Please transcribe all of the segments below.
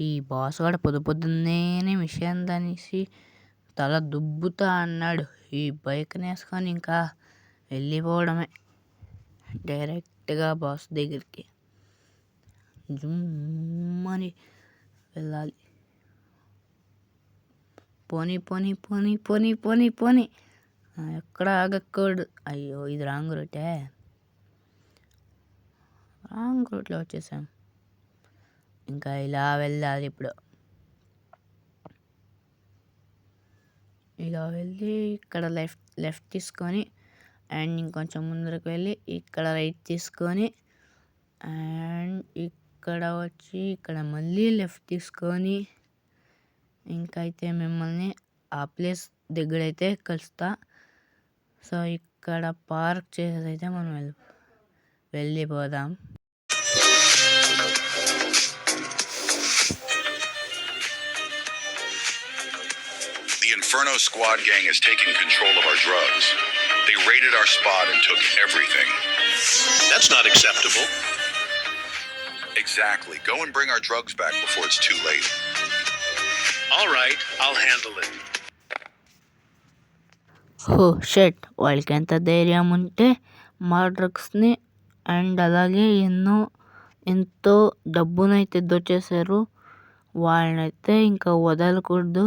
ఈ బాస్ కూడా పొద్దున్నేనే మిషన్ అనేసి తల దుబ్బుతా అన్నాడు. ఈ బైక్ని వేసుకొని ఇంకా వెళ్ళిపోవడమే డైరెక్ట్గా బాస్ దగ్గరికి జుమ్మని వెళ్ళాలి. పోనీ పోనీ పోనీ పోనీ పోనీ పోనీ ఎక్కడ ఆగకూడదు. అయ్యో ఇది రాంగ్ రూటే, రాంగ్ రూట్లో వచ్చేసాం. ఇంకా ఇలా వెళ్ళాలి. ఇప్పుడు ఇలా వెళ్ళి ఇక్కడ లెఫ్ట్ తీసుకొని అండ్ ఇంకొంచెం ముందరకు వెళ్ళి ఇక్కడ రైట్ తీసుకొని అండ్ ఇక్కడ వచ్చి ఇక్కడ మళ్ళీ లెఫ్ట్ తీసుకొని ఇంకైతే మిమ్మల్ని ఆ ప్లేస్ దగ్గర అయితే కలుస్తా. సో ఇక్కడ పార్క్ చేసేది అయితే మనం వెళ్ళిపోదాం. The Inferno Squad gang has taken control of our drugs. They raided our spot and took everything. That's not acceptable. Exactly. Go and bring our drugs back before it's too late. All right, I'll handle it. Oh shit, వాళ్ళకి ఎంత ధైర్యం ఉంటే మా డ్రగ్స్ని and అలాగే ఎంతో డబ్బునైతే దోచేశారు. వాళ్ళనైతే ఇంకా వదలకూడదు.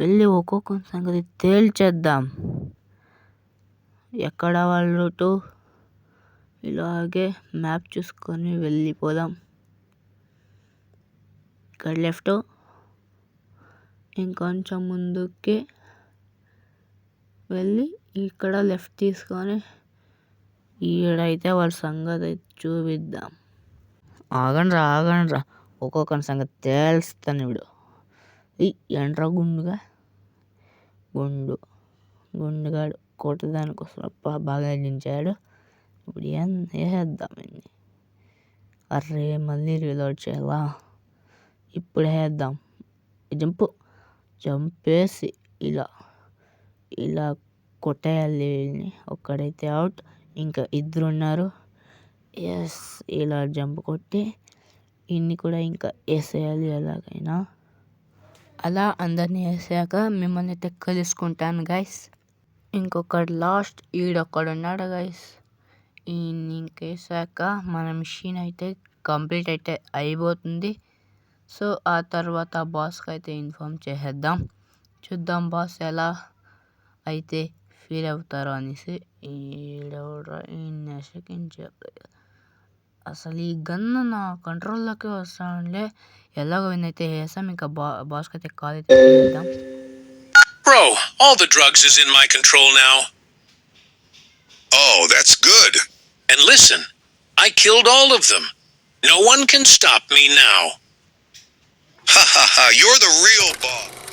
వెళ్ళి ఒక్కొక్క సంగతి తేల్చేద్దాం. ఎక్కడ వాళ్ళ రూటు ఇలాగే మ్యాప్ చూసుకొని వెళ్ళిపోదాం. ఇక్కడ లెఫ్ట్, ఇంకొంచెం ముందుకి వెళ్ళి ఇక్కడ లెఫ్ట్ తీసుకొని ఈడైతే వాళ్ళ సంగతి చూపిద్దాం. ఆగండ్రా ఒక్కొక్కరి సంగతి తేల్స్తాను. ఇప్పుడు ఎంట్రా గుండుగాడు కొట్టదానికోసం బాగా దించాడు. ఇప్పుడు వేసేద్దాం. అర్రే మళ్ళీ రీలోడ్ చేయాలా? ఇప్పుడు వేద్దాం. జంపేసి ఇలా కొట్టేయాలి. ఒక్కడైతే అవుట్, ఇంకా ఇద్దరు ఉన్నారు. ఎస్, ఇలా జంప్ కొట్టి ఇన్ని కూడా ఇంకా వేసేయాలి. ఎలాగైనా అలా అందరినీ వేసాక మిమ్మల్ని అయితే కలుసుకుంటాను గైస్. ఇంకొకడు లాస్ట్ ఈడొక్కడున్నాడు గైస్. ఈయన్ని ఇంకేసాక మన మిషన్ అయితే కంప్లీట్ అయితే అయిపోతుంది. సో ఆ తర్వాత బాస్కి అయితే ఇన్ఫామ్ చేసేద్దాం. చూద్దాం బాస్ ఎలా అయితే ఫీల్ అవుతారో అనేసి. ఈడెవడరా అసలు ఈ గన్ను నా కంట్రోల్లోకి వస్తానులే. ఎలాగో అయితే వేసాం. ఇంకా బాస్కి అయితే కాల్ అయితే చేద్దాం. Bro, all the drugs is in my control now. Oh, that's good. And listen, I killed all of them. No one can stop me now. Ha ha ha, you're the real boss.